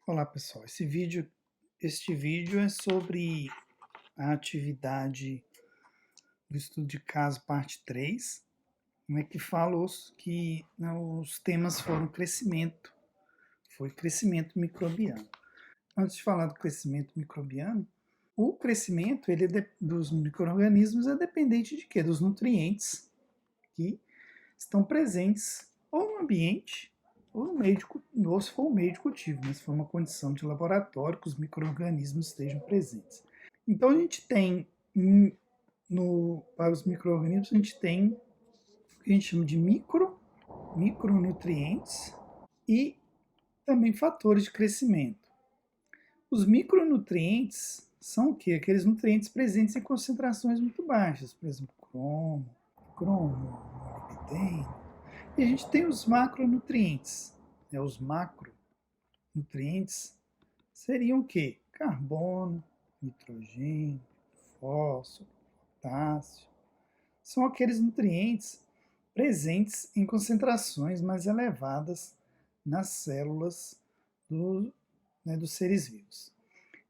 Olá pessoal, este vídeo é sobre a atividade do estudo de caso parte 3, né, que fala os temas foram foi crescimento microbiano. Antes de falar do crescimento microbiano, o crescimento dos micro-organismos é dependente de quê? Dos nutrientes que estão presentes ou no ambiente ou no meio ou se for o meio de cultivo, né? Se for uma condição de laboratório que os micro-organismos estejam presentes. Então a gente tem para os micro-organismos a gente tem o que a gente chama de micronutrientes e também fatores de crescimento. Os micronutrientes são o quê? Aqueles nutrientes presentes em concentrações muito baixas, por exemplo, cromo, molibdênio. E a gente tem os macronutrientes. Né? Os macronutrientes seriam o quê? Carbono, nitrogênio, fósforo, potássio. São aqueles nutrientes presentes em concentrações mais elevadas nas células dos seres vivos.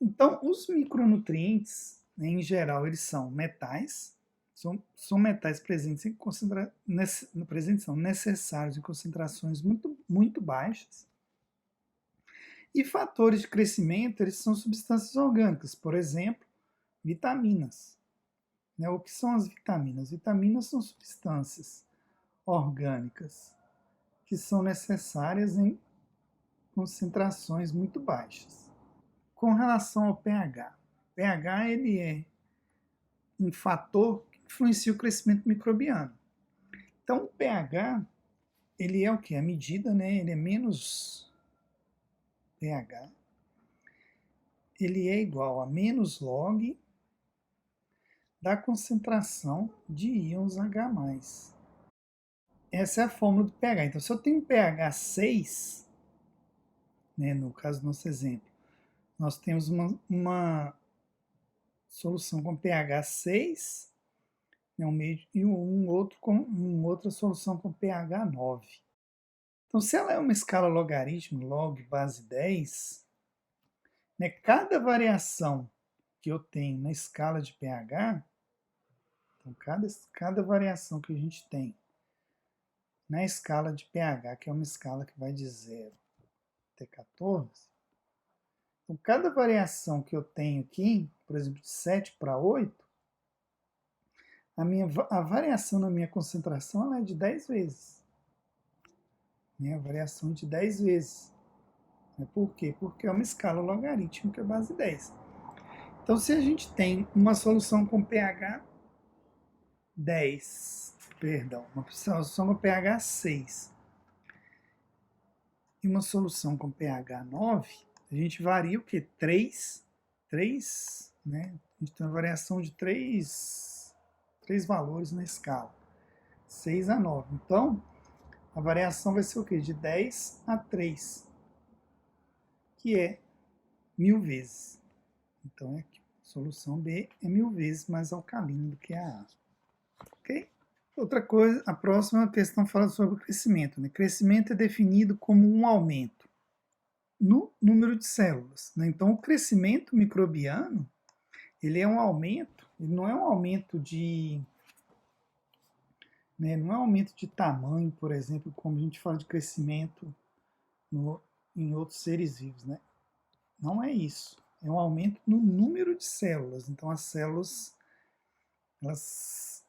Então, os micronutrientes, né, em geral, eles são metais, são metais presentes são necessários em concentrações muito baixas. E fatores de crescimento, eles são substâncias orgânicas, por exemplo, vitaminas. Né? O que são as vitaminas? Vitaminas são substâncias orgânicas que são necessárias em concentrações muito baixas. Com relação ao pH, pH ele é um fator que influencia o crescimento microbiano. Então, o pH, ele é o que? A medida, né? Ele é menos pH, ele é igual a menos log da concentração de íons H+. Essa é a fórmula do pH. Então, se eu tenho pH 6, né, no caso do nosso exemplo, nós temos uma solução com pH 6, né, e outra solução com pH 9. Então, se ela é uma escala logaritmo, log base 10, né, cada variação que eu tenho na escala de pH, então cada variação que a gente tem na escala de pH, que é uma escala que vai de 0 até 14, então cada variação que eu tenho aqui, por exemplo, de 7 para 8, a variação na minha concentração ela é de 10 vezes. Né? A variação de 10 vezes. Por quê? Porque é uma escala logarítmica base 10. Então, se a gente tem uma solução com pH 10, uma solução com pH 6 e uma solução com pH 9, a gente varia o quê? 3, né? A gente tem uma variação de 3 valores na escala, 6 a 9. Então, a variação vai ser o quê? De 10 a 3, que é 1000 vezes. Então, aqui, a solução B é 1000 vezes mais alcalina do que a A. Ok? Outra coisa, a próxima questão fala sobre o crescimento. Né? Crescimento é definido como um aumento no número de células. Né? Então, o crescimento microbiano, ele é um aumento, ele não é um aumento de... Né, não é um aumento de tamanho, por exemplo, como a gente fala de crescimento em outros seres vivos. Né? Não é isso. É um aumento no número de células. Então, as células elas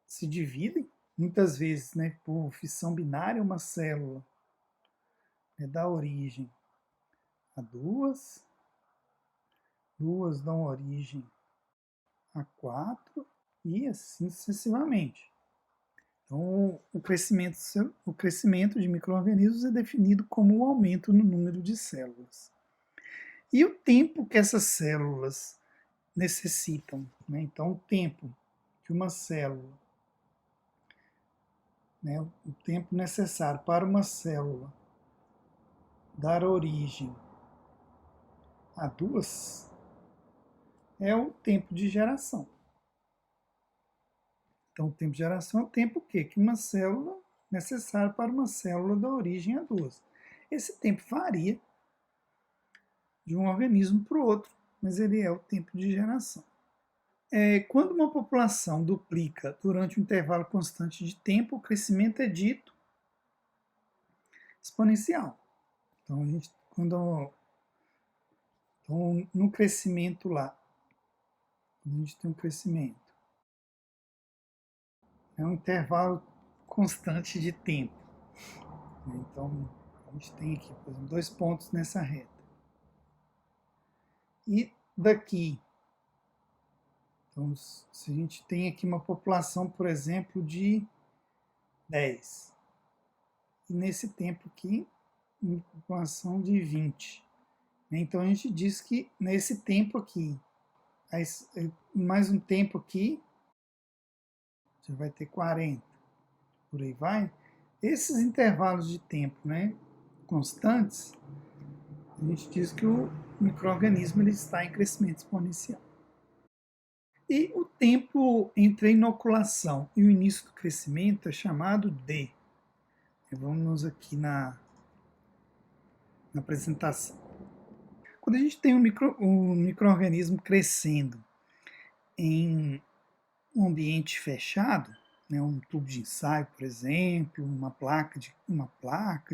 se dividem, muitas vezes, né, por fissão binária, uma célula, né, dá origem a duas dão origem a 4 e assim sucessivamente. Então, o crescimento de micro-organismos é definido como um aumento no número de células. E o tempo que essas células necessitam, né? Então, o tempo que uma célula, né, o tempo necessário para uma célula dar origem a duas é o tempo de geração. Então, o tempo de geração é o tempo que uma célula necessário para uma célula dar origem a duas. Esse tempo varia de um organismo para o outro, mas ele é o tempo de geração. Quando uma população duplica durante um intervalo constante de tempo, o crescimento é dito exponencial. Então, no crescimento lá, a gente tem um crescimento, é um intervalo constante de tempo. Então, a gente tem aqui, por exemplo, 2 pontos nessa reta. E daqui, então, se a gente tem aqui uma população, por exemplo, de 10, e nesse tempo aqui, uma população de 20. Então, a gente diz que nesse tempo aqui, mais um tempo aqui, você vai ter 40, por aí vai. Esses intervalos de tempo, né, constantes, a gente diz que o micro-organismo ele está em crescimento exponencial. E o tempo entre a inoculação e o início do crescimento é chamado de... Vamos aqui na apresentação. Quando a gente tem um micro-organismo crescendo em um ambiente fechado, né, um tubo de ensaio, por exemplo, uma placa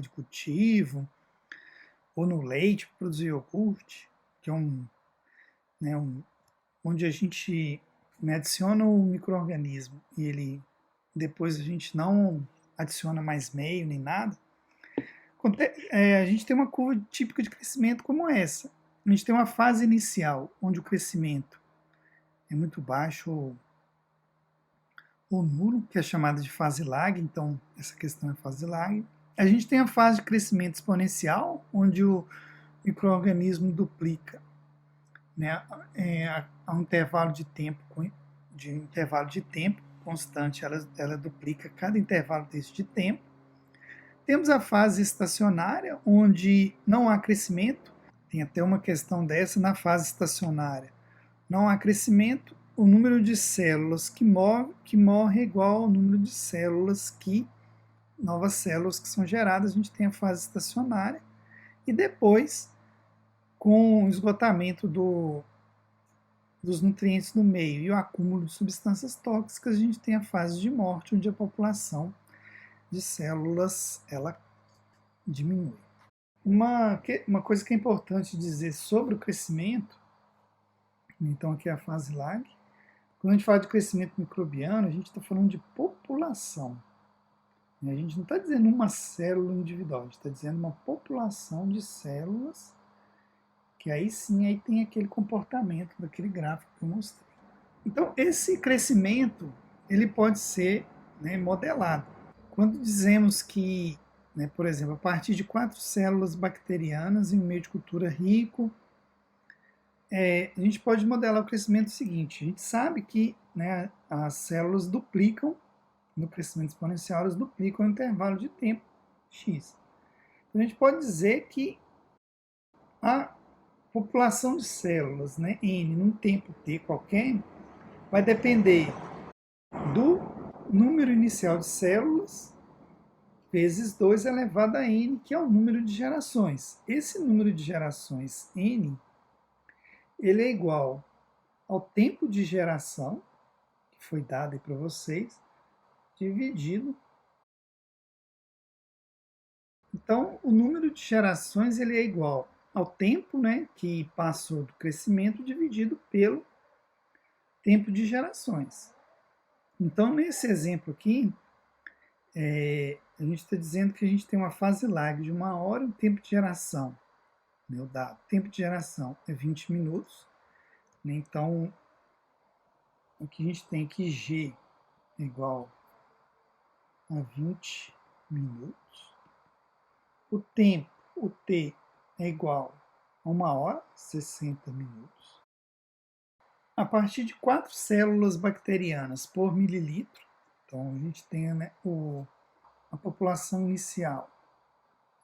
de cultivo, ou no leite para produzir iogurte, que é onde a gente, né, adiciona o micro-organismo e ele depois a gente não adiciona mais meio nem nada, a gente tem uma curva típica de crescimento como essa. A gente tem uma fase inicial, onde o crescimento é muito baixo ou nulo, que é chamada de fase lag, então essa questão é fase lag. A gente tem a fase de crescimento exponencial, onde o micro-organismo duplica, né, a um intervalo de tempo constante, ela duplica cada intervalo desse de tempo. Temos a fase estacionária, onde não há crescimento, tem até uma questão dessa na fase estacionária. Não há crescimento, o número de células que morre é igual ao número de novas células que são geradas, a gente tem a fase estacionária, e depois, com o esgotamento dos nutrientes no meio e o acúmulo de substâncias tóxicas, a gente tem a fase de morte, onde a população de células ela diminui. Uma coisa que é importante dizer sobre o crescimento, então aqui é a fase lag. Quando a gente fala de crescimento microbiano, a gente está falando de população. A gente não está dizendo uma célula individual, a gente está dizendo uma população de células, que aí sim aí tem aquele comportamento daquele gráfico que eu mostrei. Então, esse crescimento ele pode ser, né, modelado. Quando dizemos que, né, por exemplo, a partir de 4 células bacterianas em um meio de cultura rico, a gente pode modelar o crescimento seguinte. A gente sabe que, né, as células duplicam, no crescimento exponencial, elas duplicam o intervalo de tempo x. Então, a gente pode dizer que a população de células, né, n, num tempo t qualquer, vai depender do número inicial de células vezes 2 elevado a n, que é o número de gerações. Esse número de gerações n, ele é igual ao tempo de geração, que foi dado aí para vocês, dividido. Então, o número de gerações ele é igual ao tempo, né, que passou do crescimento dividido pelo tempo de gerações. Então, nesse exemplo aqui, a gente está dizendo que a gente tem uma fase lag de 1 hora e um tempo de geração. Meu dado. O tempo de geração é 20 minutos. Né? Então, o que a gente tem aqui, G é igual a 20 minutos. O tempo, o T, é igual a 1 hora, 60 minutos. A partir de 4 células bacterianas por mililitro, então a gente tem, né, a população inicial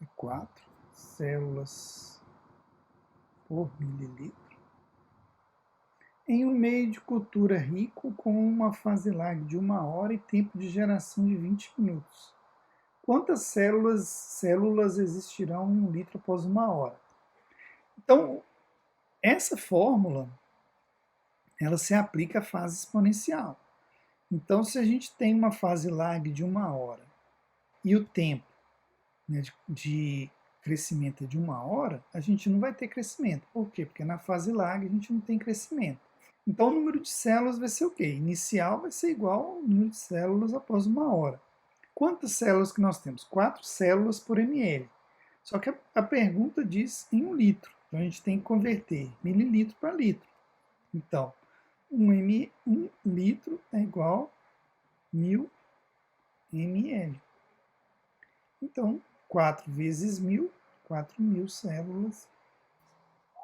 é 4 células por mililitro, em um meio de cultura rico com uma fase lag de 1 hora e tempo de geração de 20 minutos. Quantas células existirão em 1 litro após 1 hora? Então, Essa fórmula, ela se aplica à fase exponencial. Então, se a gente tem uma fase lag de 1 hora e o tempo, né, de crescimento é de 1 hora, a gente não vai ter crescimento. Por quê? Porque na fase lag a gente não tem crescimento. Então, o número de células vai ser o quê? Inicial vai ser igual ao número de células após 1 hora. Quantas células que nós temos? 4 células por ml. Só que a pergunta diz em 1 litro. Então, a gente tem que converter mililitro para litro. Então, 1 litro é igual a 1000 ml. Então, 4 vezes 1000, 4.000 células,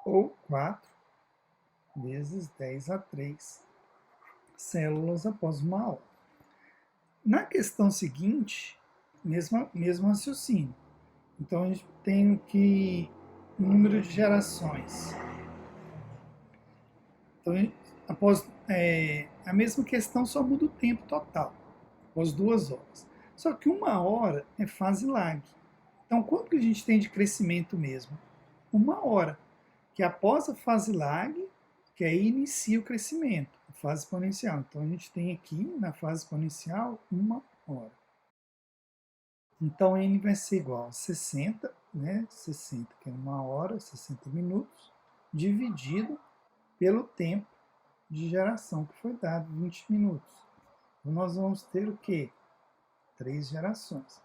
ou 4 vezes 10 a 3 células após 1 hora. Na questão seguinte, mesmo raciocínio. Então, a gente tem que número de gerações. Então, após a mesma questão, só muda o tempo total, após 2 horas. Só que 1 hora é fase lag. Então, quanto que a gente tem de crescimento mesmo? 1 hora, que após a fase lag, que aí inicia o crescimento, a fase exponencial. Então, a gente tem aqui, na fase exponencial, 1 hora. Então, N vai ser igual a 60, né? 60, que é 1 hora, 60 minutos, dividido pelo tempo de geração que foi dado, 20 minutos. Então, nós vamos ter o quê? 3 gerações.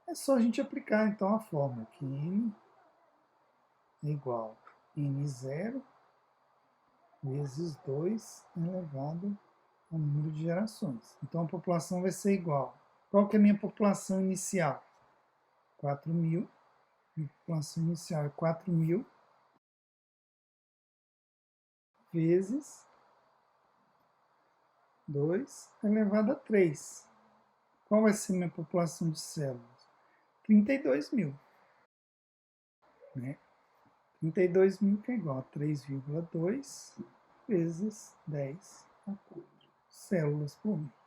É só a gente aplicar, então, a fórmula, que N é igual a N0 vezes 2 elevado ao número de gerações. Então, a população vai ser igual. Qual que é a minha população inicial? 4.000. A população inicial é 4.000 vezes 2 elevado a 3. Qual vai ser a minha população de células? 32.000. Né? 32.000 que é igual a 3,2 vezes 10 a 4 células por minuto.